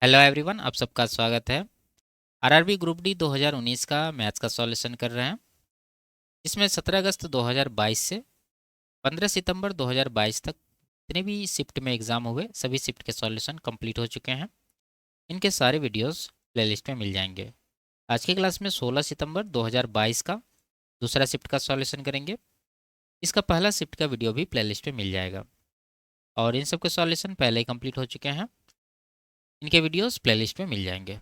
Hello everyone, आप सबका स्वागत है। आरआरबी ग्रुप डी 2019 का मैथ्स का सॉल्यूशन कर रहे हैं। इसमें 17 अगस्त 2022 से 15 सितंबर 2022 तक जितने भी शिफ्ट में एग्ज़ाम हुए सभी शिफ्ट के सॉल्यूशन कंप्लीट हो चुके हैं। इनके सारे वीडियोस प्लेलिस्ट में मिल जाएंगे। आज की क्लास में 16 सितंबर 2022 का दूसरा शिफ्ट का सॉल्यूशन करेंगे। इसका पहला शिफ्ट का वीडियो भी प्लेलिस्ट में मिल जाएगा और इन सब के सॉल्यूशन पहले ही कंप्लीट हो चुके हैं। इनके वीडियोस प्लेलिस्ट में मिल जाएंगे।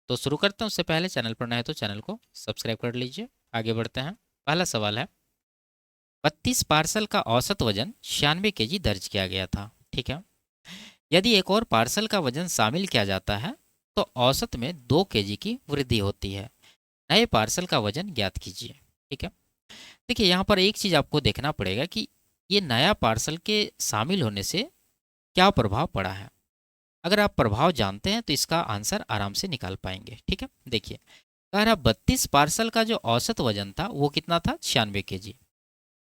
तो शुरू करते हैं। उससे पहले चैनल पर नए हैं तो चैनल को सब्सक्राइब कर लीजिए। आगे बढ़ते हैं। पहला सवाल है, 32 पार्सल का औसत वजन 96 kg दर्ज किया गया था। ठीक है। यदि एक और पार्सल का वजन शामिल किया जाता है तो औसत में 2 kg की वृद्धि होती है। नए पार्सल का वजन ज्ञात कीजिए। ठीक है। देखिए, यहाँ पर एक चीज़ आपको देखना पड़ेगा कि ये नया पार्सल के शामिल होने से क्या प्रभाव पड़ा है। अगर आप प्रभाव जानते हैं तो इसका आंसर आराम से निकाल पाएंगे। ठीक है। देखिए, कह रहा 32 पार्सल का जो औसत वजन था वो कितना था, 96 kg।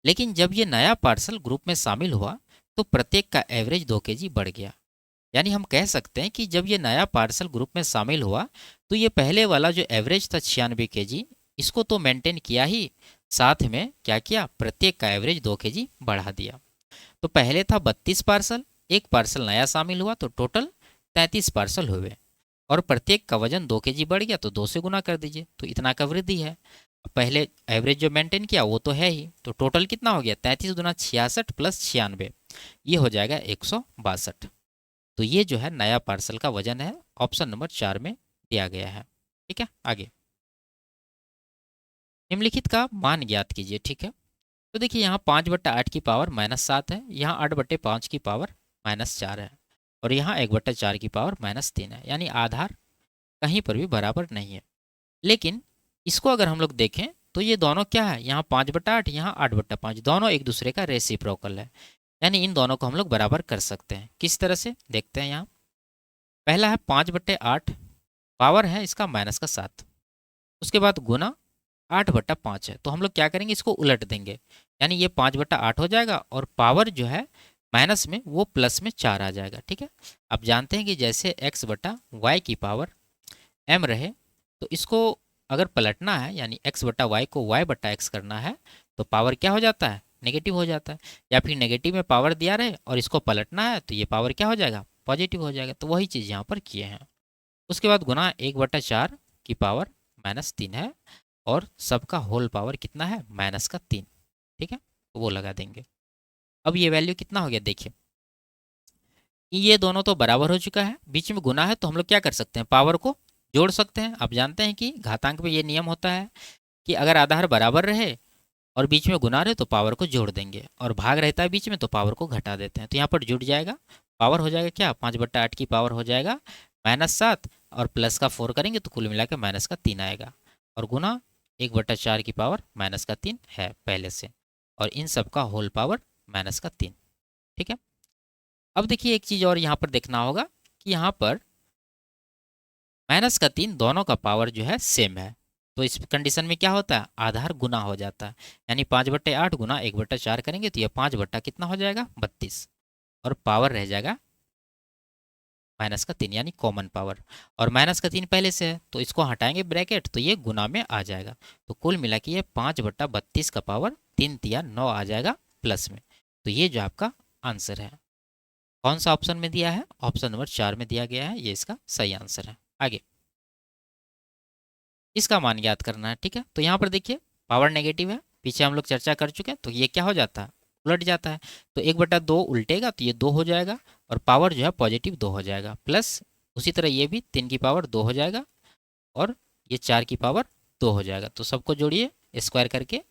लेकिन जब ये नया पार्सल ग्रुप में शामिल हुआ तो प्रत्येक का एवरेज 2 kg बढ़ गया। यानी हम कह सकते हैं कि जब ये नया पार्सल ग्रुप में शामिल हुआ तो ये पहले वाला जो एवरेज था 96 kg, इसको तो मेंटेन किया ही, साथ में क्या किया, प्रत्येक का एवरेज 2 kg बढ़ा दिया। तो पहले था 32 पार्सल, एक पार्सल नया शामिल हुआ तो टोटल 33 पार्सल हुए और प्रत्येक का वजन 2 kg बढ़ गया तो 2 से गुना कर दीजिए तो इतना का वृद्धि है। पहले एवरेज जो मेंटेन किया वो तो है ही, तो टोटल कितना हो गया, 33 गुना 66 प्लस 96, ये हो जाएगा 162। तो ये जो है नया पार्सल का वजन है, ऑप्शन नंबर 4 में दिया गया है। ठीक है। आगे, निम्नलिखित का मान ज्ञात कीजिए। ठीक है। तो देखिए, यहाँ 5/8 की पावर -7 है, यहाँ 8/5 की पावर -4 है और यहाँ 1/4 की पावर -3 है। यानी आधार कहीं पर भी बराबर नहीं है। लेकिन इसको अगर हम लोग देखें तो ये दोनों क्या है, यहाँ 5/8, यहाँ 8/5, दोनों एक दूसरे का रेसिप्रोकल है। यानी इन दोनों को हम लोग बराबर कर सकते हैं। किस तरह से देखते हैं। यहाँ पहला है 5/8, पावर है इसका -7, उसके बाद गुना 8/5 है, तो हम लोग क्या करेंगे, इसको उलट देंगे। यानी ये 5/8 हो जाएगा और पावर जो है माइनस में वो प्लस में 4 आ जाएगा। ठीक है। अब जानते हैं कि जैसे x/y की पावर m रहे तो इसको अगर पलटना है, यानी x/y को y/x करना है, तो पावर क्या हो जाता है, नेगेटिव हो जाता है। या फिर नेगेटिव में पावर दिया रहे और इसको पलटना है तो ये पावर क्या हो जाएगा, पॉजिटिव हो जाएगा। तो वही चीज़ यहाँ पर किए हैं। उसके बाद गुना 1/4 की पावर -3 है और सबका होल पावर कितना है, -3। ठीक है, तो वो लगा देंगे। अब ये वैल्यू कितना हो गया, देखिए ये दोनों तो बराबर हो चुका है, बीच में गुना है तो हम लोग क्या कर सकते हैं, पावर को जोड़ सकते हैं। आप जानते हैं कि घातांक में ये नियम होता है कि अगर आधार बराबर रहे और बीच में गुना रहे तो पावर को जोड़ देंगे, और भाग रहता है बीच में तो पावर को घटा देते हैं। तो यहाँ पर जुड़ जाएगा, पावर हो जाएगा क्या, 5/8 की पावर हो जाएगा -7 और प्लस का 4 करेंगे तो कुल मिला के -3 आएगा, और गुना 1/4 की पावर -3 है पहले से, और इन सब का होल पावर -3। ठीक है। अब देखिए, एक चीज़ और यहाँ पर देखना होगा कि यहाँ पर -3 दोनों का पावर जो है सेम है, तो इस कंडीशन में क्या होता है, आधार गुना हो जाता है। यानी 5/8 गुना 1/4 करेंगे तो ये 5 बट्टा कितना हो जाएगा, 32, और पावर रह जाएगा -3, यानी कॉमन पावर। और -3 पहले से है तो इसको हटाएंगे ब्रैकेट तो ये गुना में आ जाएगा। तो कुल मिला के ये 5/32 का पावर 3×9 आ जाएगा प्लस में। तो ये जो आपका आंसर है, कौन सा ऑप्शन में दिया है, ऑप्शन नंबर 4 में दिया गया है, ये इसका सही आंसर है। आगे, इसका मान ज्ञात करना है। ठीक है। तो यहाँ पर देखिए, पावर नेगेटिव है, पीछे हम लोग चर्चा कर चुके हैं, तो ये क्या हो जाता है, उलट जाता है। तो 1/2 उल्टेगा तो ये 2 हो जाएगा और पावर जो है पॉजिटिव 2 हो जाएगा, प्लस उसी तरह ये भी 3 की पावर 2 हो जाएगा और ये 4 की पावर 2 हो जाएगा। तो सबको जोड़िए स्क्वायर करके,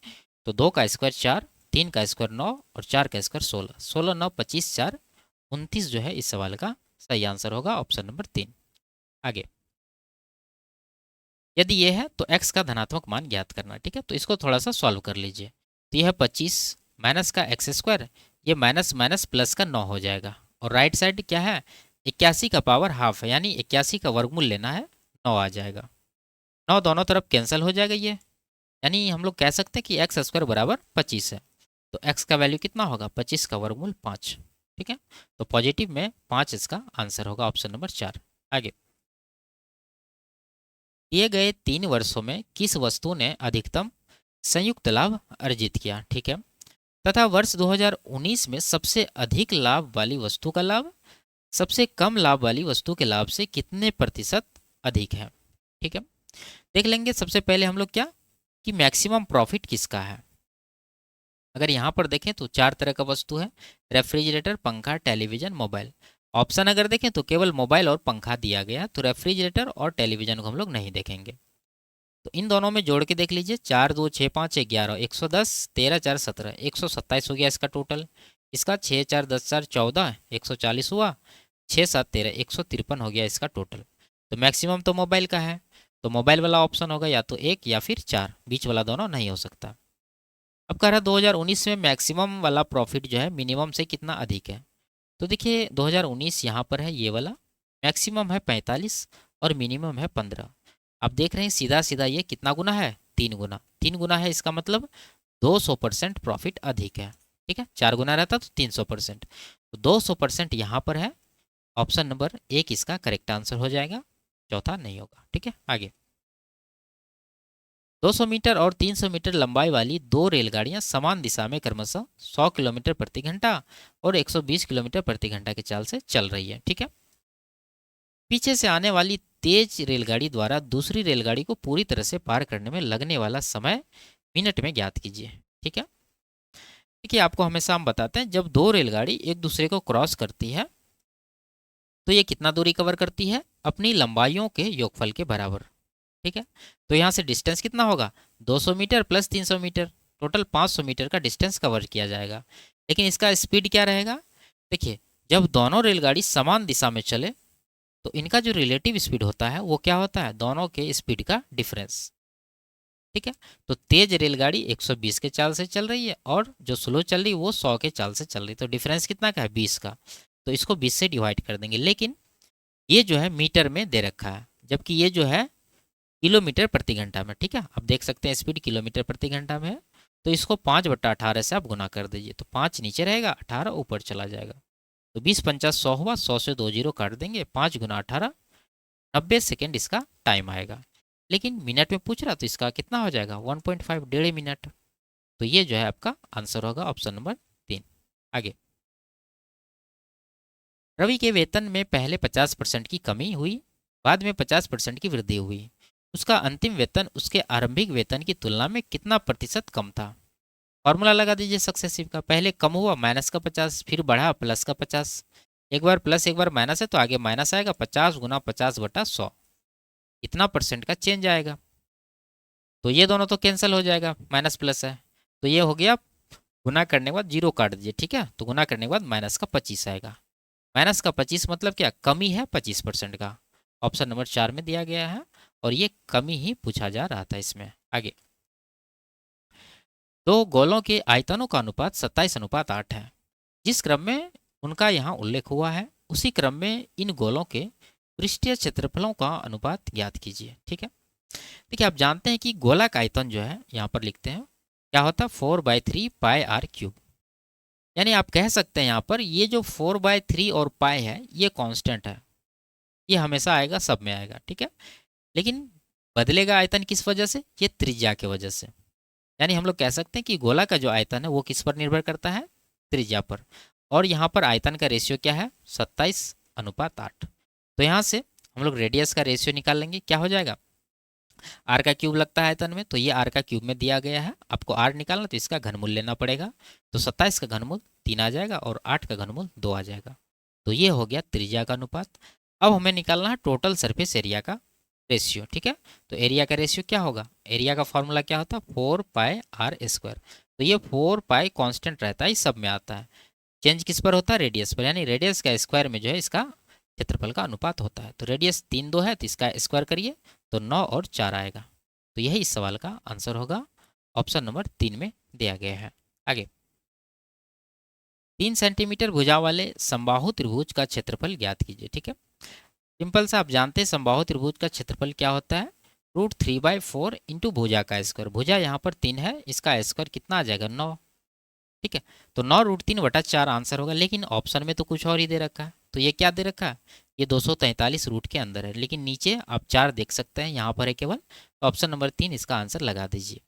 तो 2 का स्क्वायर 4, 3 का स्क्वायर 9 और 4 का स्क्वायर 16, 16 9 25 4 29 जो है इस सवाल का सही आंसर होगा, ऑप्शन नंबर 3। आगे, यदि ये है तो x का धनात्मक मान ज्ञात करना। ठीक है। तो इसको थोड़ा सा सॉल्व कर लीजिए। तो यह 25 माइनस का x², ये माइनस माइनस प्लस का 9 हो जाएगा, और राइट साइड क्या है, 81 का पावर हाफ है, यानी 81 का वर्गमूल लेना है, 9 आ जाएगा। 9 दोनों तरफ कैंसिल हो जाएगा ये, यानी हम लोग कह सकते हैं कि x² बराबर 25 है। तो x का वैल्यू कितना होगा, 25 का वर्गमूल 5। ठीक है। तो पॉजिटिव में 5 इसका आंसर होगा, ऑप्शन नंबर 4। आगे, दिए गए 3 वर्षों में किस वस्तु ने अधिकतम संयुक्त लाभ अर्जित किया, ठीक है। तथा वर्ष 2019 में सबसे अधिक लाभ वाली वस्तु का लाभ सबसे कम लाभ वाली वस्तु के लाभ से कितने प्रतिशत अधिक है, ठीक है। देख लेंगे सबसे पहले हम लोग क्या कि मैक्सिमम प्रॉफिट किसका है। अगर यहाँ पर देखें तो 4 तरह का वस्तु है, रेफ्रिजरेटर, पंखा, टेलीविजन, मोबाइल। ऑप्शन अगर देखें तो केवल मोबाइल और पंखा दिया गया, तो रेफ्रिजरेटर और टेलीविजन को हम लोग नहीं देखेंगे। तो इन दोनों में जोड़ के देख लीजिए, 4 2 6 5 11 110, 13 4 17 127 हो गया इसका टोटल। इसका 6 4 10 4 14 140 हुआ, 6 7 13 153 हो गया इसका टोटल। तो मैक्सिमम तो मोबाइल का है, तो मोबाइल वाला ऑप्शन होगा या तो 1 या फिर 4, बीच वाला दोनों नहीं हो सकता। अब कह रहा है 2019 में मैक्सिमम वाला प्रॉफिट जो है मिनिमम से कितना अधिक है। तो देखिए 2019 यहाँ पर है ये वाला, मैक्सिमम है 45 और मिनिमम है 15। आप देख रहे हैं सीधा सीधा ये कितना गुना है, 3 गुना। 3 गुना है इसका मतलब 200% प्रॉफिट अधिक है, ठीक है। 4 गुना रहता तो 300%, तो 200% यहाँ पर है। ऑप्शन नंबर 1 इसका करेक्ट आंसर हो जाएगा, चौथा नहीं होगा, ठीक है। आगे 200 मीटर और 300 मीटर लंबाई वाली 2 रेलगाड़ियां समान दिशा में क्रमशः 100 किलोमीटर प्रति घंटा और 120 किलोमीटर प्रति घंटा की चाल से चल रही है, ठीक है। पीछे से आने वाली तेज रेलगाड़ी द्वारा दूसरी रेलगाड़ी को पूरी तरह से पार करने में लगने वाला समय मिनट में ज्ञात कीजिए, ठीक है। देखिए आपको हमेशा हम बताते हैं जब 2 रेलगाड़ी एक दूसरे को क्रॉस करती है तो ये कितना दूरी कवर करती है, अपनी लंबाइयों के योगफल के बराबर, ठीक है। तो यहाँ से डिस्टेंस कितना होगा, 200 meter plus 300 meter, total 500 meter का डिस्टेंस कवर किया जाएगा। लेकिन इसका स्पीड क्या रहेगा, देखिए जब दोनों रेलगाड़ी समान दिशा में चले तो इनका जो रिलेटिव स्पीड होता है वो क्या होता है, दोनों के स्पीड का डिफरेंस, ठीक है। तो तेज रेलगाड़ी 120 के चाल से चल रही है और जो स्लो चल रही है वो 100 के चाल से चल रही है, तो डिफरेंस कितना का है, 20 का। तो इसको 20 से डिवाइड कर देंगे, लेकिन ये जो है मीटर में दे रखा है, जबकि ये जो है किलोमीटर प्रति घंटा में, ठीक है। आप देख सकते हैं स्पीड किलोमीटर प्रति घंटा में है, तो इसको 5/18 से आप गुना कर दीजिए, तो 5 नीचे रहेगा, 18 ऊपर चला जाएगा। तो 20 50 100 हुआ, 100 से 2 जीरो काट देंगे, 5 गुना 18, 90 सेकेंड इसका टाइम आएगा। लेकिन मिनट में पूछ रहा तो इसका कितना हो जाएगा, 1.5, 1.5 मिनट। तो ये जो है आपका आंसर होगा ऑप्शन नंबर 3। आगे रवि के वेतन में पहले 50% की कमी हुई, बाद में 50% की वृद्धि हुई। उसका अंतिम वेतन उसके आरंभिक वेतन की तुलना में कितना प्रतिशत कम था। फॉर्मूला लगा दीजिए सक्सेसिव का, पहले कम हुआ -50, फिर बढ़ा +50, एक बार प्लस एक बार माइनस है तो आगे माइनस आएगा, 50 गुना 50/100, इतना परसेंट का चेंज आएगा। तो ये दोनों तो कैंसिल हो जाएगा, माइनस प्लस है, तो ये हो गया, गुना करने के बाद जीरो काट दीजिए, ठीक है। तो गुना करने के बाद -25 आएगा, -25 मतलब क्या, कमी है 25% का। ऑप्शन नंबर 4 में दिया गया है और ये कमी ही पूछा जा रहा था इसमें। आगे 2 गोलों के आयतनों का अनुपात 27:8 है। जिस क्रम में उनका यहाँ उल्लेख हुआ है उसी क्रम में इन गोलों के पृष्ठीय क्षेत्रफलों का अनुपात ज्ञात कीजिए, ठीक है। देखिए आप जानते हैं कि गोला का आयतन जो है यहाँ पर लिखते हैं क्या होता है, 4/3 पाई आर क्यूब। यानी आप कह सकते हैं यहाँ पर ये जो 4/3 और पाई है ये कांस्टेंट है, ये हमेशा आएगा, सब में आएगा, ठीक है। लेकिन बदलेगा आयतन किस वजह से, ये त्रिज्या की वजह से। यानी हम लोग कह सकते हैं कि गोला का जो आयतन है वो किस पर निर्भर करता है, त्रिज्या पर। और यहाँ पर आयतन का रेशियो क्या है, 27:8। तो यहाँ से हम लोग रेडियस का रेशियो निकाल लेंगे, क्या हो जाएगा, आर का क्यूब लगता है आयतन में, तो ये आर का क्यूब में दिया गया है, आपको आर निकालना तो इसका घनमूल लेना पड़ेगा। तो 27 का घनमूल 3 आ जाएगा और 8 का घनमूल 2 आ जाएगा। तो ये हो गया त्रिज्या का अनुपात। अब हमें निकालना है टोटल सरफेस एरिया का रेशियो, ठीक है। तो एरिया का रेशियो क्या होगा, एरिया का फॉर्मूला क्या होता है, 4πr²। तो ये 4π कांस्टेंट रहता है, सब में आता है, चेंज किस पर होता है, रेडियस पर। यानी रेडियस का स्क्वायर में जो है इसका क्षेत्रफल का अनुपात होता है। तो रेडियस 3 2 है तो इसका स्क्वायर करिए तो 9 और 4 आएगा। तो यही इस सवाल का आंसर होगा, ऑप्शन नंबर 3 में दिया गया है। आगे 3 सेंटीमीटर भुजा वाले समबाहु त्रिभुज का क्षेत्रफल ज्ञात कीजिए, ठीक है। सिंपल सा आप जानते हैं समबाहु त्रिभुज का क्षेत्रफल क्या होता है, √3/4 इंटू भुजा का स्क्वायर। भुजा यहाँ पर 3 है, इसका स्क्वायर कितना आ जाएगा, 9, ठीक है। तो 9 √3/4 आंसर होगा। लेकिन ऑप्शन में तो कुछ और ही दे रखा है, तो ये क्या दे रखा है, ये 243 रूट के अंदर है, लेकिन नीचे आप 4 देख सकते हैं, यहाँ पर है केवल। तो ऑप्शन नंबर 3 इसका आंसर लगा दीजिए।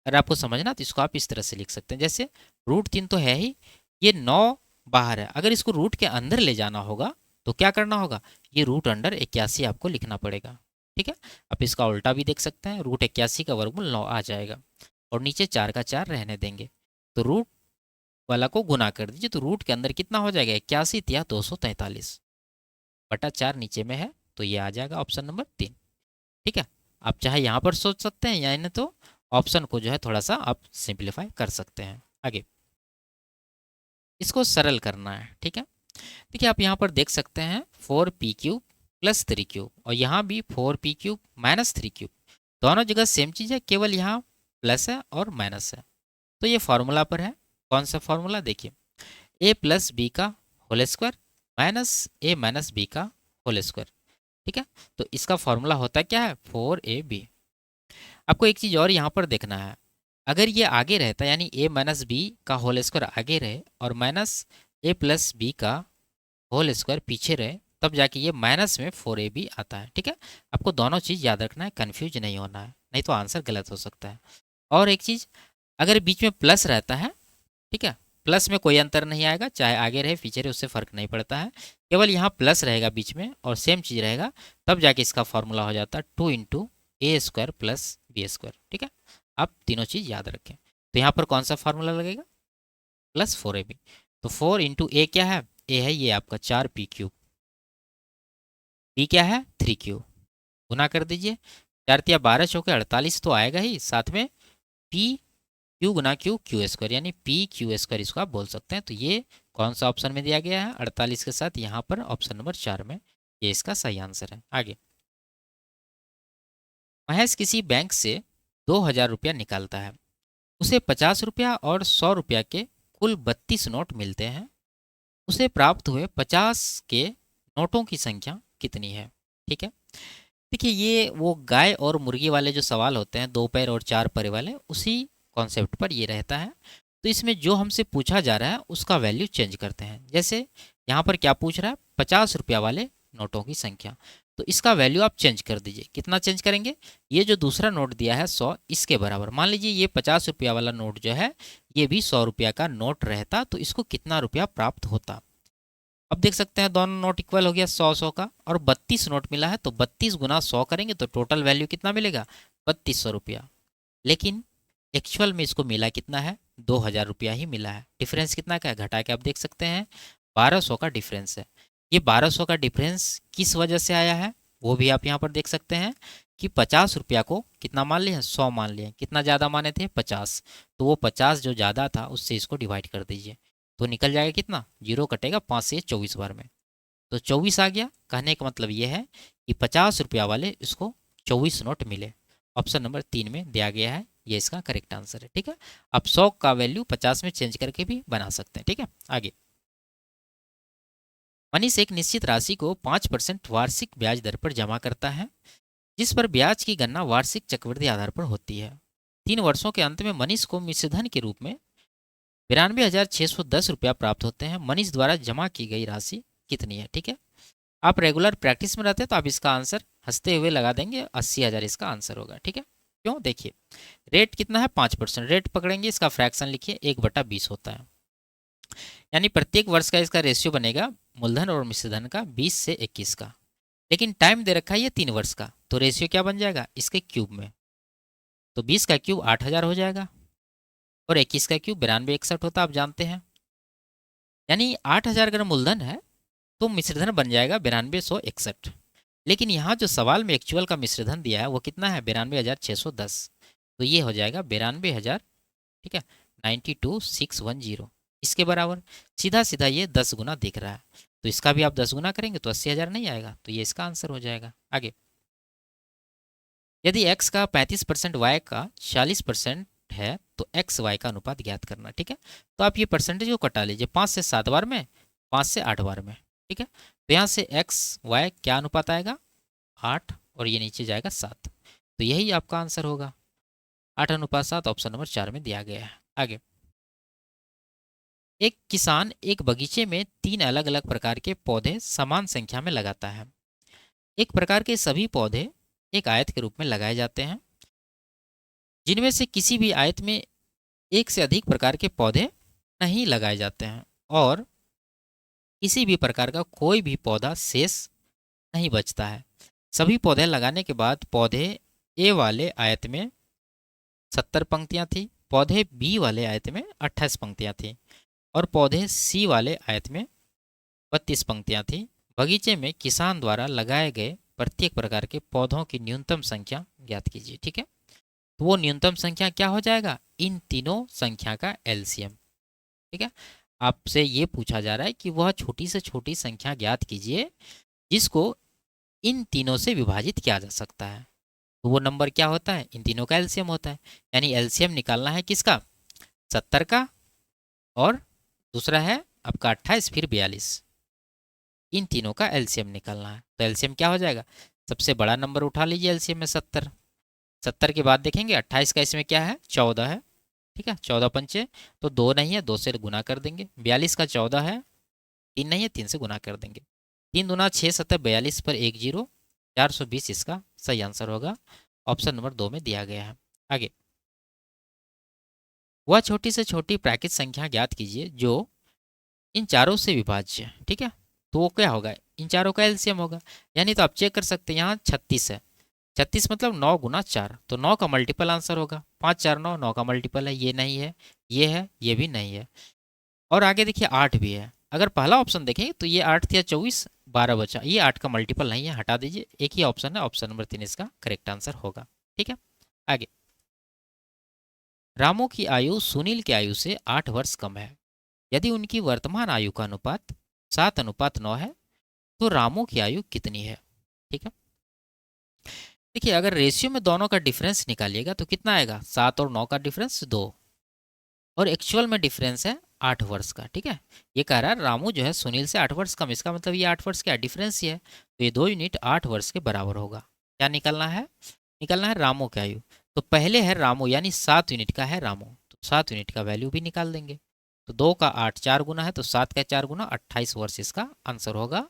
अगर आपको समझना तो इसको आप इस तरह से लिख सकते हैं, जैसे रूट 3 तो है ही, ये 9 बाहर है, अगर इसको रूट के अंदर ले जाना होगा तो क्या करना होगा, ये √81 आपको लिखना पड़ेगा। ठीक है, आप इसका उल्टा भी देख सकते हैं, √81 का वर्गमूल 9 आ जाएगा और नीचे 4 का 4 रहने देंगे, तो रूट वाला को गुना कर दीजिए, तो रूट के अंदर कितना हो जाएगा, 81 या 243/4 नीचे में है, तो ये आ जाएगा ऑप्शन नंबर 3। ठीक है, आप चाहे यहाँ पर सोच सकते हैं या नहीं तो ऑप्शन को जो है थोड़ा सा आप सिंप्लीफाई कर सकते हैं। आगे इसको सरल करना है। ठीक है, देखिए आप यहाँ पर देख सकते हैं 4p³ + 3 और यहाँ भी 4p³ - 3 दोनों जगह सेम चीज़ है, केवल यहाँ प्लस है और माइनस है। तो ये फॉर्मूला पर है, कौन सा फॉर्मूला, देखिए a + b का होल स्क्वायर - a - b का होल स्क्वायर। ठीक है, तो इसका फॉर्मूला होता क्या है, 4ab। आपको एक चीज़ और यहाँ पर देखना है, अगर ये आगे रहता यानी a - b का होल स्क्वायर आगे रहे और -a + b का होल स्क्वायर पीछे रहे, तब जाके ये माइनस में 4ab आता है। ठीक है, आपको दोनों चीज़ याद रखना है, कन्फ्यूज नहीं होना है, नहीं तो आंसर गलत हो सकता है। और एक चीज़, अगर बीच में प्लस रहता है, ठीक है, प्लस में कोई अंतर नहीं आएगा, चाहे आगे रहे पीछे रहे उससे फ़र्क नहीं पड़ता है, केवल यहाँ प्लस रहेगा बीच में और सेम चीज़ रहेगा, तब जाके इसका फॉर्मूला हो जाता है 2 × a² + b²। ठीक है, आप तीनों चीज़ याद रखें। तो यहाँ पर कौन सा फार्मूला लगेगा, +4ab। तो 4 × a क्या है, a है ये आपका 4p³, b क्या है 3q, गुना कर दीजिए, 4 × 12 = 48 तो आएगा ही, साथ में p q गुना q² यानी p/q² इसको आप बोल सकते हैं। तो ये कौन सा ऑप्शन में दिया गया है, 48 के साथ यहाँ पर ऑप्शन नंबर 4 में, ये इसका सही आंसर है। आगे, महेश किसी बैंक से 2000 रुपया निकालता है, उसे 50 रुपया और 100 रुपया के कुल 32 नोट मिलते हैं, उसे प्राप्त हुए 50 के नोटों की संख्या कितनी है। ठीक है, देखिए ये वो गाय और मुर्गी वाले जो सवाल होते हैं, 2 पैर और 4 पैर वाले, उसी कॉन्सेप्ट पर ये रहता है। तो इसमें जो हमसे पूछा जा रहा है उसका वैल्यू चेंज करते हैं, जैसे यहाँ पर क्या पूछ रहा है, 50 रुपया वाले नोटों की संख्या, तो इसका वैल्यू आप चेंज कर दीजिए। कितना चेंज करेंगे, ये जो दूसरा नोट दिया है 100, इसके बराबर मान लीजिए ये 50 रुपया वाला नोट जो है ये भी 100 रुपया का नोट रहता, तो इसको कितना रुपया प्राप्त होता। अब देख सकते हैं दोनों नोट इक्वल हो गया, 100 का, और 32 नोट मिला है, तो 32 × 100 करेंगे तो टोटल वैल्यू कितना मिलेगा, 3200 रुपया। लेकिन एक्चुअल में इसको मिला कितना है, 2000 रुपया ही मिला है। डिफरेंस कितना का है, घटा के आप देख सकते हैं 1200 का डिफरेंस है। ये 1200 का डिफरेंस किस वजह से आया है, वो भी आप यहाँ पर देख सकते हैं कि 50 रुपया को कितना मान लिया, 100 मान लिया, कितना ज़्यादा माने थे 50, तो वो 50 जो ज़्यादा था उससे इसको डिवाइड कर दीजिए, तो निकल जाएगा कितना, 0 कटेगा 5 से 24 बार में, तो 24 आ गया। कहने का मतलब ये है कि 50 रुपया वाले इसको 24 नोट मिले, ऑप्शन नंबर 3 में दिया गया है, ये इसका करेक्ट आंसर है। ठीक है, आप 100 का वैल्यू 50 में चेंज करके भी बना सकते हैं। ठीक है, आगे, मनीष एक निश्चित राशि को 5% वार्षिक ब्याज दर पर जमा करता है, जिस पर ब्याज की गणना वार्षिक चक्रवृद्धि आधार पर होती है। 3 वर्षों के अंत में मनीष को मिश्रधन के रूप में 92,610 रुपया प्राप्त होते हैं, मनीष द्वारा जमा की गई राशि कितनी है। ठीक है, आप रेगुलर प्रैक्टिस में रहते हैं तो आप इसका आंसर हंसते हुए लगा देंगे, 80,000 इसका आंसर होगा। ठीक है, क्यों, देखिए रेट कितना है 5%, रेट पकड़ेंगे, इसका फ्रैक्शन लिखिए 1/20 होता है, यानी प्रत्येक वर्ष का इसका रेशियो बनेगा मूलधन और मिश्रधन का 20 से 21 का, लेकिन टाइम दे रखा है ये 3 वर्ष का, तो रेशियो क्या बन जाएगा इसके क्यूब में, तो 20 का क्यूब 8000 हो जाएगा और 21 का क्यूब 9261 होता है, आप जानते हैं, यानी 8000 अगर मूलधन है तो मिश्रधन बन जाएगा 9261। लेकिन यहाँ जो सवाल में एक्चुअल का मिश्रधन दिया है वो कितना है, 92,610, तो ये हो जाएगा 92,000। ठीक है, 92,610 इसके बराबर, सीधा सीधा ये 10 गुना दिख रहा है, तो इसका भी आप 10 गुना करेंगे तो 80,000 नहीं आएगा, तो ये इसका आंसर हो जाएगा। आगे, यदि x का 35% y का 40% है तो x y का अनुपात ज्ञात करना। ठीक है, तो आप ये परसेंटेज को कटा लीजिए, 5 से 7 बार में, 5 से 8 बार में। ठीक है, तो यहाँ से x y क्या अनुपात आएगा 8 और ये नीचे जाएगा 7, तो यही आपका आंसर होगा, 8:7, ऑप्शन नंबर 4 में दिया गया है। आगे, एक किसान एक बगीचे में 3 अलग अलग प्रकार के पौधे समान संख्या में लगाता है। एक प्रकार के सभी पौधे एक आयत के रूप में लगाए जाते हैं, जिनमें से किसी भी आयत में एक से अधिक प्रकार के पौधे नहीं लगाए जाते हैं और किसी भी प्रकार का कोई भी पौधा शेष नहीं बचता है। सभी पौधे लगाने के बाद पौधे ए वाले आयत में 70 पंक्तियां थी, पौधे बी वाले आयत में 28 पंक्तियां थी और पौधे सी वाले आयत में 32 पंक्तियां थी। बगीचे में किसान द्वारा लगाए गए प्रत्येक प्रकार के पौधों की न्यूनतम संख्या ज्ञात कीजिए। ठीक है, तो वो न्यूनतम संख्या क्या हो जाएगा, इन तीनों संख्या का एलसीएम। ठीक है, आपसे ये पूछा जा रहा है कि वह छोटी से छोटी संख्या ज्ञात कीजिए जिसको इन तीनों से विभाजित किया जा सकता है। तो वो नंबर क्या होता है, इन तीनों का एलसीएम होता है। यानी एलसीएम निकालना है किसका, 70 का, और दूसरा है आपका 28 फिर 42, इन तीनों का एलसीएम निकालना है। तो एलसीएम क्या हो जाएगा, सबसे बड़ा नंबर उठा लीजिए एलसीएम में 70। 70 के बाद देखेंगे 28 का इसमें क्या है, 14 है। ठीक है, 14 पंचे तो 2 नहीं है, 2 से गुना कर देंगे। 42 का 14 है, 3 नहीं है, 3 से गुना कर देंगे। 3 दूना 6 7 42 पर 1 जीरो, 420 इसका सही आंसर होगा। ऑप्शन नंबर 2 में दिया गया है। आगे, वह छोटी से छोटी प्राकृतिक संख्या ज्ञात कीजिए जो इन चारों से विभाज्य है। ठीक है, तो वो क्या होगा, इन चारों का एलसीएम होगा। यानी तो आप चेक कर सकते हैं, यहाँ 36 है, 36 मतलब 9 गुना 4, तो 9 का मल्टीपल आंसर होगा। 5 4 9, 9 का मल्टीपल है, ये नहीं है, ये भी नहीं है। और आगे देखिए 8 भी है। अगर पहला ऑप्शन देखें तो ये 8 या 24, 12 बचा, ये 8 का मल्टीपल नहीं है, हटा दीजिए। एक ही ऑप्शन है, ऑप्शन नंबर 3 इसका करेक्ट आंसर होगा। ठीक है, आगे, रामू की आयु सुनील की आयु से 8 वर्ष कम है। यदि उनकी वर्तमान आयु का अनुपात 7:9 है तो रामू की आयु कितनी है। ठीक है, देखिए अगर रेशियो में दोनों का डिफरेंस निकालिएगा तो कितना आएगा, 7 और 9 का डिफरेंस 2, और एक्चुअल में डिफरेंस है 8 वर्ष का। ठीक है, ये कह रहा है रामू जो है सुनील से 8 वर्ष कम, इसका मतलब ये 8 वर्ष क्या डिफरेंस ही है, तो ये 2 यूनिट 8 वर्ष के बराबर होगा। क्या निकलना है, निकलना है रामू की आयु। तो पहले है रामू यानी 7 यूनिट का है रामू, तो 7 यूनिट का वैल्यू भी निकाल देंगे। तो 2 का 8 4 गुना है, तो 7 का 4 गुना 28 वर्ष इसका आंसर होगा।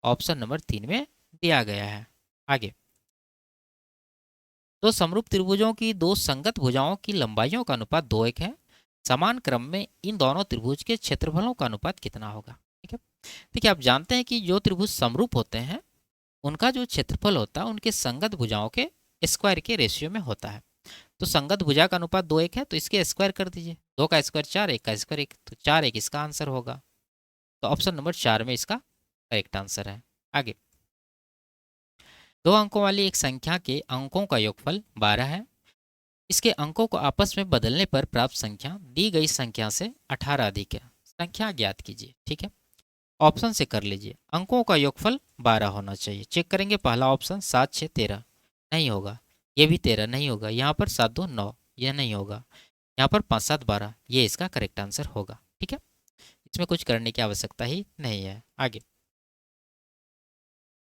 ऑप्शन नंबर 3 में दिया गया है। आगे, दो समरूप त्रिभुजों की दो संगत भुजाओं की लंबाइयों का अनुपात 2:1 है। समान क्रम में इन दोनों त्रिभुज के क्षेत्रफलों का अनुपात कितना होगा। ठीक है, देखिए आप जानते हैं कि जो त्रिभुज समरूप होते हैं उनका जो क्षेत्रफल होता है उनके संगत भुजाओं के स्क्वायर के रेशियो में होता है। तो संगत भुजा का अनुपात 2:1 है, तो इसके स्क्वायर कर दीजिए। 2 का स्क्वायर 4, 1 का स्क्वायर 1, तो 4 1 इसका आंसर होगा। तो ऑप्शन नंबर 4 में इसका करेक्ट आंसर है। आगे, 2 अंकों वाली एक संख्या के अंकों का योगफल 12 है। इसके अंकों को आपस में बदलने पर प्राप्त संख्या दी गई संख्या से 18 अधिक है। संख्या ज्ञात कीजिए। ठीक है, ऑप्शन से कर लीजिए। अंकों का योगफल 12 होना चाहिए। चेक करेंगे, पहला ऑप्शन 7 6 13 नहीं होगा, ये भी 13 नहीं होगा, यहाँ पर 7 2 9 यह नहीं होगा, यहाँ पर 5 7 12 ये इसका करेक्ट आंसर होगा। ठीक है, इसमें कुछ करने की आवश्यकता ही नहीं है। आगे,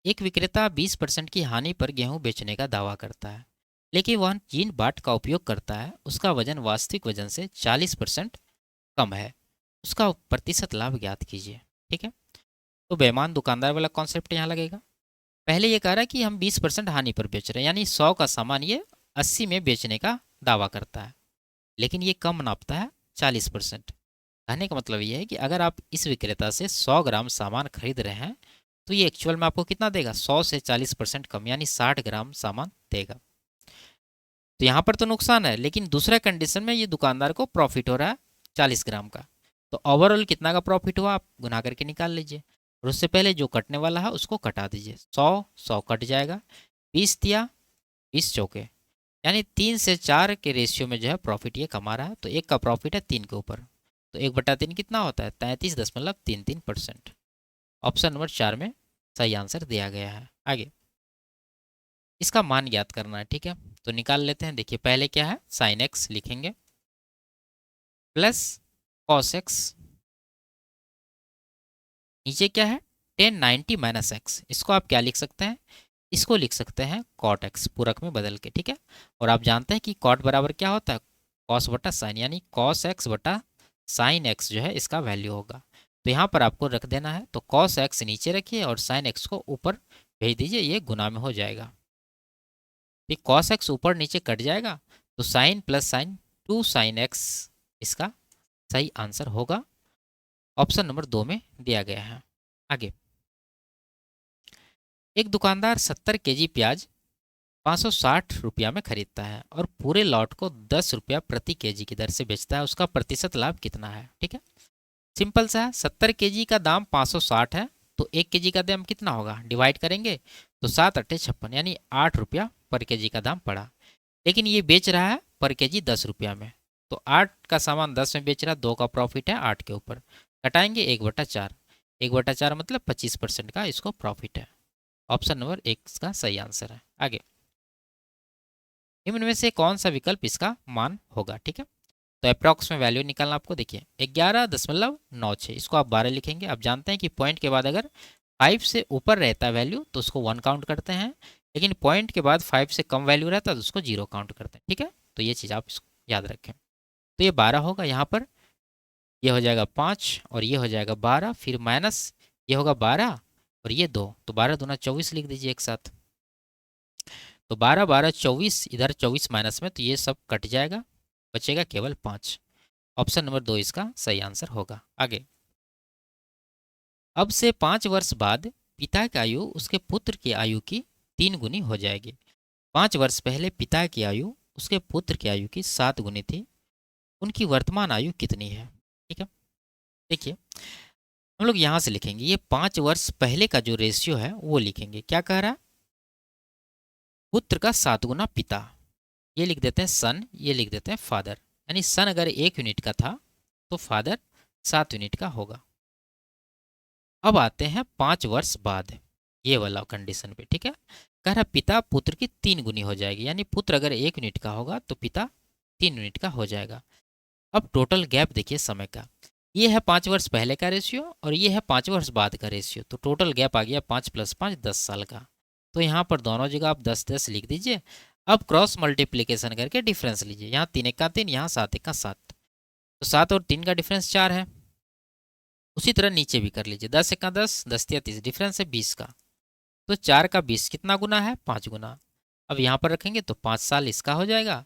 एक विक्रेता 20% की हानि पर गेहूं बेचने का दावा करता है, लेकिन वह जिन बाट का उपयोग करता है उसका वजन वास्तविक वजन से 40% कम है। उसका प्रतिशत लाभ ज्ञात कीजिए। ठीक है, तो बेईमान दुकानदार वाला कॉन्सेप्ट यहाँ लगेगा। पहले ये कह रहा है कि हम 20% हानि पर बेच रहे हैं, यानी 100 का सामान ये 80 में बेचने का दावा करता है, लेकिन ये कम नापता है 40%। कहने का मतलब ये है कि अगर आप इस विक्रेता से 100 ग्राम सामान खरीद रहे हैं तो ये एक्चुअल में आपको कितना देगा, 100 से 40% कम, यानी 60 ग्राम सामान देगा। तो यहाँ पर तो नुकसान है, लेकिन दूसरा कंडीशन में ये दुकानदार को प्रॉफिट हो रहा है 40 ग्राम का। तो ओवरऑल कितना का प्रॉफिट हुआ आप गुना करके निकाल लीजिए, और उससे पहले जो कटने वाला है उसको कटा दीजिए। 100 कट जाएगा, 20 दिया 20 चौके, यानी 3 से 4 के रेशियो में जो है प्रॉफिट ये कमा रहा है। तो एक का प्रॉफिट है 3 के ऊपर, तो 1/3 कितना होता है, 33.33%। ऑप्शन नंबर 4 में सही आंसर दिया गया है। आगे, इसका मान ज्ञात करना है। ठीक है, तो निकाल लेते हैं। देखिए पहले क्या है, साइन एक्स लिखेंगे प्लस कॉस एक्स, नीचे क्या है, टेन 90 माइनस एक्स। इसको आप क्या लिख सकते हैं, इसको लिख सकते हैं कॉट एक्स पूरक में बदल के। ठीक है, और आप जानते हैं कि कॉट बराबर क्या होता है, कॉस बटा साइन, यानी कॉस एक्स बटा साइन एक्स जो है इसका वैल्यू होगा। तो यहाँ पर आपको रख देना है, तो कॉस एक्स नीचे रखिए और साइन एक्स को ऊपर भेज दीजिए, ये गुना में हो जाएगा। ये कॉस एक्स ऊपर नीचे कट जाएगा, तो sine plus sine 2 sine x इसका सही आंसर होगा। ऑप्शन नंबर 2 में दिया गया है। आगे, एक दुकानदार 70 केजी प्याज 560 रुपया में खरीदता है और पूरे लॉट को 10 रुपया प्रति केजी की दर से बेचता है। उसका प्रतिशत लाभ कितना है? ठीक है, सिंपल सा है। 70 केजी का दाम 560 है, तो 1 केजी का दाम कितना होगा? डिवाइड करेंगे तो 7 अट्ठे 56, यानी 8 रुपया पर केजी का दाम पड़ा। लेकिन ये बेच रहा है पर केजी 10 रुपया में, तो 8 का सामान 10 में बेच रहा है, 2 का प्रॉफिट है 8 के ऊपर, कटाएंगे 1/4। 1/4 मतलब 25% का इसको प्रॉफिट है। ऑप्शन नंबर 1 इसका सही आंसर है। आगे, इनमें से कौन सा विकल्प इसका मान होगा? ठीक है, तो अप्रॉक्स में वैल्यू निकालना आपको। देखिए 11.96, इसको आप 12 लिखेंगे। आप जानते हैं कि पॉइंट के बाद अगर 5 से ऊपर रहता है वैल्यू तो उसको 1 काउंट करते हैं, लेकिन पॉइंट के बाद 5 से कम वैल्यू रहता है तो उसको 0 काउंट करते हैं। ठीक है, तो ये चीज़ आप इसको याद रखें। तो ये 12 होगा, यहाँ पर ये हो जाएगा 5 और ये हो जाएगा 12, फिर माइनस ये होगा 12 और ये 2, तो 12 दूना 24 लिख दीजिए एक साथ। तो 12 12 24, इधर 24 माइनस में, तो ये सब कट जाएगा, बचेगा केवल 5। ऑप्शन नंबर 2 इसका सही आंसर होगा। आगे, अब से 5 वर्ष बाद पिता की आयु उसके पुत्र की आयु की 3 गुनी हो जाएगी। 5 वर्ष पहले पिता की आयु उसके पुत्र की आयु की 7 गुनी थी। उनकी वर्तमान आयु कितनी है? ठीक है, देखिए हम लोग यहाँ से लिखेंगे, ये 5 वर्ष पहले का जो रेशियो है वो लिखेंगे। क्या कह रहा है? पुत्र का 7 गुना पिता, ये लिख देते हैं सन, ये लिख देते हैं फादर। यानी सन अगर 1 यूनिट का था तो फादर 7 यूनिट का होगा। अब आते हैं 5 वर्ष बाद, ये वाला कंडीशन पे। ठीक है, कह रहा पिता पुत्र की 3 गुनी हो जाएगी, यानी पुत्र अगर 1 यूनिट का होगा तो पिता 3 यूनिट का हो जाएगा। अब टोटल गैप देखिए समय का, ये है 5 वर्ष पहले का रेशियो और ये है 5 वर्ष बाद का रेशियो, तो टोटल गैप आ गया 5 + 5 10 साल का। तो यहाँ पर दोनों जगह आप 10 10 लिख दीजिए। अब क्रॉस मल्टीप्लीकेशन करके डिफरेंस लीजिए, यहाँ 3 1 का 3, यहाँ 7 1 का 7, तो 7 और 3 का डिफरेंस 4 है। उसी तरह नीचे भी कर लीजिए, 10 1 का 10, 10 3 30, डिफरेंस है 20 का, तो 4 का 20 कितना गुना है? 5 गुना। अब यहाँ पर रखेंगे तो 5 साल इसका हो जाएगा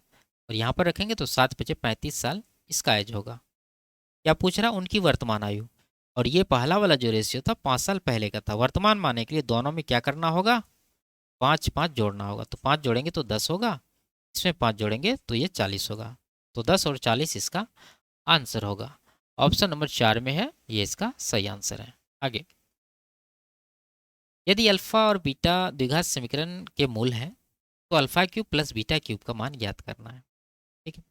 और यहाँ पर रखेंगे तो 7 × 5 = 35 साल इसका एज होगा। क्या पूछ रहा? उनकी वर्तमान आयु। और ये पहला वाला जो रेशियो था 5 साल पहले का था। वर्तमान मानने के लिए दोनों में क्या करना होगा? 5 5 जोड़ना होगा, तो 5 जोड़ेंगे तो 10 होगा, इसमें 5 जोड़ेंगे तो ये 40 होगा, तो 10 और 40 इसका आंसर होगा। ऑप्शन नंबर 4 में है, ये इसका सही आंसर है। आगे, यदि अल्फा और बीटा द्विघात समीकरण के मूल हैं तो alpha cube plus beta cube का मान ज्ञात करना है। ठीक है,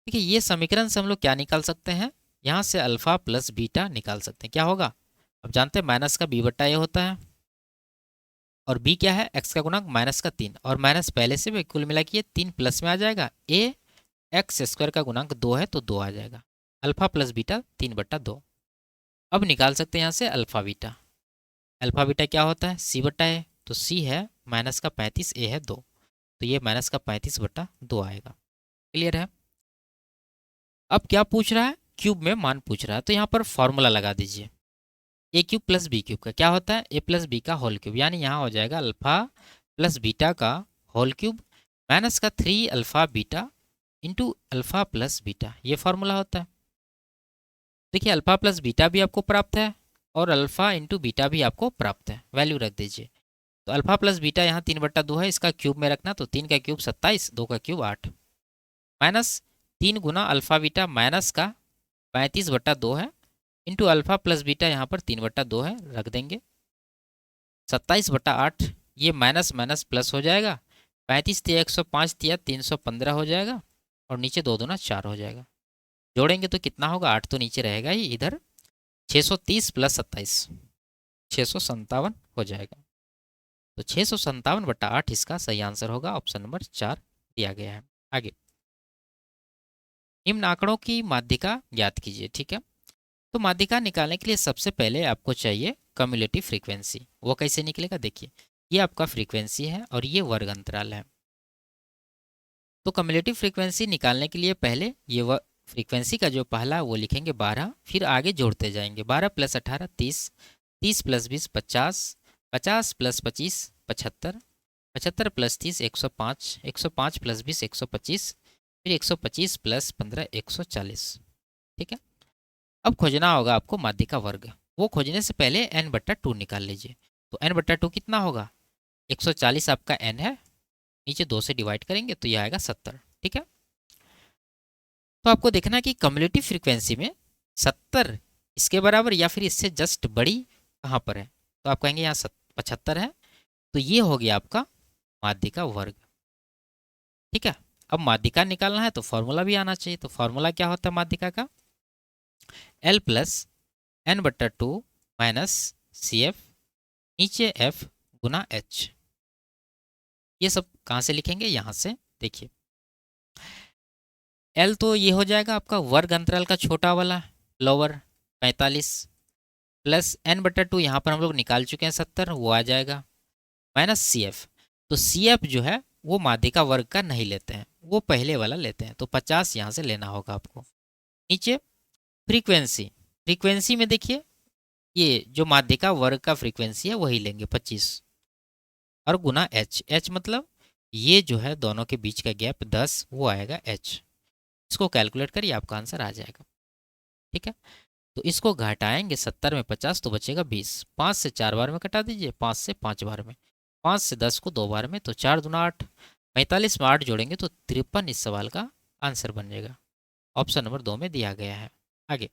देखिए ये समीकरण से हम लोग क्या निकाल सकते हैं? यहाँ से अल्फा प्लस बीटा निकाल सकते हैं। क्या होगा? अब जानते हैं माइनस का b/a होता है और b क्या है? x का गुणक माइनस का 3, और माइनस पहले से भी कुल मिला के 3 प्लस में आ जाएगा, a x² का गुणक 2 है तो 2 आ जाएगा। Alpha plus beta 3/2। अब निकाल सकते हैं यहाँ से अल्फा बीटा। अल्फा बीटा क्या होता है? c/a, तो c है माइनस का 35, a है 2, तो ये माइनस का 35/2 आएगा। क्लियर है? अब क्या पूछ रहा है? क्यूब में मान पूछ रहा है, तो यहाँ पर फॉर्मूला लगा दीजिए। ए क्यूब प्लस बी क्यूब का क्या होता है? ए प्लस बी का होल क्यूब, यानी यहाँ हो जाएगा अल्फा प्लस बीटा का होल क्यूब माइनस का 3 alpha beta into alpha plus beta, ये फॉर्मूला होता है। देखिए अल्फा प्लस बीटा भी आपको प्राप्त है और अल्फा इंटू बीटा भी आपको प्राप्त है, वैल्यू रख दीजिए। तो अल्फा प्लस बीटा यहाँ 3/2 है, इसका क्यूब में रखना, तो 3 का क्यूब 27, 2 का क्यूब 8, माइनस 3 गुना अल्फा बीटा माइनस का 35/2 है इंटू अल्फा प्लस बीटा यहाँ पर 3/2 है, रख देंगे। 27/8, ये माइनस माइनस प्लस हो जाएगा, 35 × 105 × 315 हो जाएगा और नीचे 2 दूना 4 हो जाएगा। जोड़ेंगे तो कितना होगा? 8 तो नीचे रहेगा ही, इधर 630 + 27 657 हो जाएगा। तो 657/8 इसका सही आंसर होगा। ऑप्शन नंबर 4 दिया गया है। आगे, निम्न आंकड़ों की माध्यिका ज्ञात कीजिए। ठीक है, तो माध्यिका निकालने के लिए सबसे पहले आपको चाहिए कम्युलेटिव फ्रीक्वेंसी। वो कैसे निकलेगा? देखिए ये आपका फ्रीक्वेंसी है और ये वर्ग अंतराल है। तो कम्युलेटिव फ्रीक्वेंसी निकालने के लिए पहले ये फ्रीक्वेंसी का जो पहला वो लिखेंगे 12, फिर आगे जोड़ते जाएंगे। 12 + 18 30, 30 + 20 50, 50 + 25 75, 75 + 30 105, 105 + 20 125, फिर 125 + 15 140। ठीक है। अब खोजना होगा आपको माध्य का वर्ग। वो खोजने से पहले n/2 निकाल लीजिए। तो n/2 कितना होगा? 140 आपका n है, नीचे 2 से डिवाइड करेंगे तो यह आएगा 70। ठीक है। तो आपको देखना है कि कम्युलेटिव फ्रीक्वेंसी में 70 इसके बराबर या फिर इससे जस्ट बड़ी कहाँ पर है। तो आप कहेंगे यहाँ 75 है, तो ये हो गया आपका माध्य का वर्ग। ठीक है। अब माध्यिका निकालना है तो फॉर्मूला भी आना चाहिए। तो फॉर्मूला क्या होता है माध्यिका का? L + n/2 - CF नीचे F गुना H। ये सब कहाँ से लिखेंगे? यहाँ से देखिए, L तो ये हो जाएगा आपका वर्ग अंतराल का छोटा वाला लोअर 45, प्लस n/2 यहाँ पर हम लोग निकाल चुके हैं 70, वो आ जाएगा, माइनस CF। तो CF जो है वो माध्यिका वर्ग का नहीं लेते हैं, वो पहले वाला लेते हैं। तो 50 यहाँ से लेना होगा आपको। नीचे फ्रीक्वेंसी, फ्रीक्वेंसी में देखिए ये जो माध्यिका वर्ग का फ्रीक्वेंसी है वही लेंगे 25 और गुना H मतलब ये जो है दोनों के बीच का गैप 10, वो आएगा H। इसको कैलकुलेट करिए, आपका आंसर आ जाएगा। ठीक है। तो इसको घटाएंगे 70 में 50 तो बचेगा 20। 5 से 4 बार में कटा दीजिए, 5 से 5 बार में, 5 से 10 को 2 बार में, तो 4 दूना 8, 45 में 8 जोड़ेंगे तो 53 इस सवाल का आंसर बन जाएगा। ऑप्शन नंबर 2 में दिया गया है। आगे,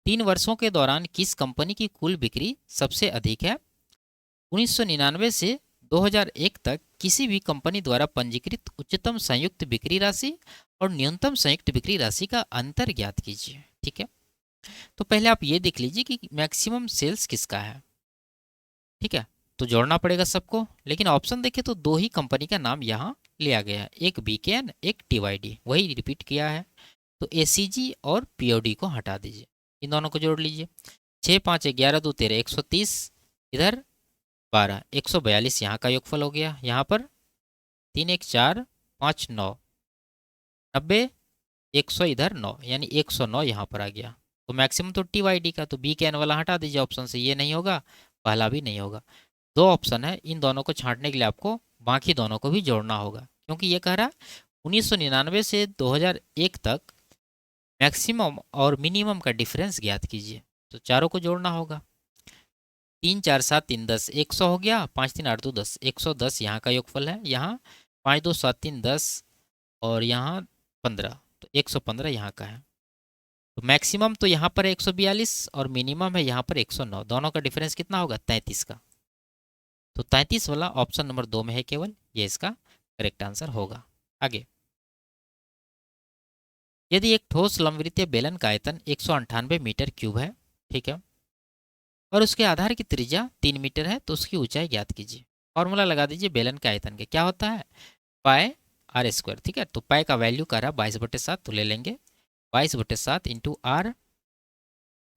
3 वर्षों के दौरान किस कंपनी की कुल बिक्री सबसे अधिक है? 1999 से 2001 तक किसी भी कंपनी द्वारा पंजीकृत उच्चतम संयुक्त बिक्री राशि और न्यूनतम संयुक्त बिक्री राशि का अंतर ज्ञात कीजिए। ठीक है। तो पहले आप ये देख लीजिए कि मैक्सिमम सेल्स किसका है। ठीक है। तो जोड़ना पड़ेगा सबको, लेकिन ऑप्शन देखें तो 2 ही कंपनी का नाम यहाँ लिया गया है, एक बीकेएन एक टीवाईडी, वही रिपीट किया है। तो एसीजी और पीओडी को हटा दीजिए, इन दोनों को जोड़ लीजिए। 6 5 11 2 13 130, इधर 12 142 यहाँ का योगफल हो गया। यहाँ पर 3 1 4 5 9 90 100, इधर 9 यानी 109 यहाँ पर आ गया। तो मैक्सिमम तो टीवाईडी का, तो बीकेएन वाला हटा दीजिए ऑप्शन से, ये नहीं होगा, पहला भी नहीं होगा। 2 ऑप्शन है, इन दोनों को छांटने के लिए आपको बाकी दोनों को भी जोड़ना होगा, क्योंकि ये कह रहा है 1999 से 2001 तक मैक्सिमम और मिनिमम का डिफरेंस ज्ञात कीजिए। तो चारों को जोड़ना होगा। 3 4 7 3 10 100 हो गया, 5 3 8 2 10 110 यहाँ का योगफल है। यहाँ 5 2 7 3 10 और यहाँ 15, तो 115 यहाँ का है। तो मैक्सिमम तो यहाँ पर 142 और मिनिमम है यहाँ पर 109, दोनों का डिफरेंस कितना होगा? 33 का। तो 33 वाला ऑप्शन नंबर 2 में है केवल, ये इसका करेक्ट आंसर होगा। आगे, यदि एक ठोस लंबवृत्तीय बेलन का आयतन 198 मीटर क्यूब है, ठीक है, और उसके आधार की त्रिज्या 3 मीटर है, तो उसकी ऊंचाई ज्ञात कीजिए। फॉर्मूला लगा दीजिए बेलन के आयतन के, क्या होता है? पाई आर स्क्वायर। ठीक है। तो पाई का वैल्यू कर रहा है 22/7, तो ले लेंगे 22/7 इंटू आर,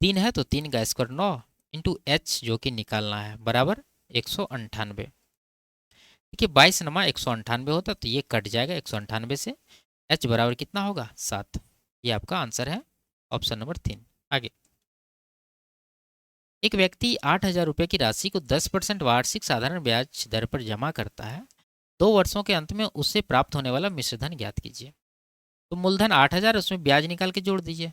3 है तो 3 का स्क्वायर 9 इंटू एच जो कि निकालना है बराबर 198। देखिए 22 नमा 198 होता तो ये कट जाएगा 198 से, एच बराबर कितना होगा? 7। ये आपका आंसर है ऑप्शन नंबर 3। आगे, एक व्यक्ति 8,000 रुपये की राशि को 10% वार्षिक साधारण ब्याज दर पर जमा करता है। 2 वर्षों के अंत में उससे प्राप्त होने वाला मिश्रधन ज्ञात कीजिए। तो मूलधन 8,000, उसमें ब्याज निकाल के जोड़ दीजिए।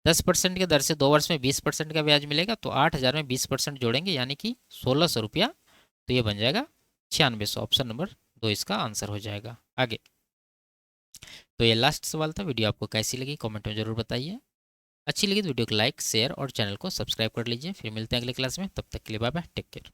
10% के दर से 2 वर्ष में 20% का ब्याज मिलेगा, तो 8,000 में 20% जोड़ेंगे यानी कि 1,600 रुपया, तो ये बन जाएगा 9600। ऑप्शन नंबर 2 इसका आंसर हो जाएगा। आगे, तो ये लास्ट सवाल था। वीडियो आपको कैसी लगी कमेंट में जरूर बताइए। अच्छी लगी तो वीडियो को लाइक शेयर और चैनल को सब्सक्राइब कर लीजिए। फिर मिलते हैं अगले क्लास में, तब तक के लिए बाय बाय, टेक केयर।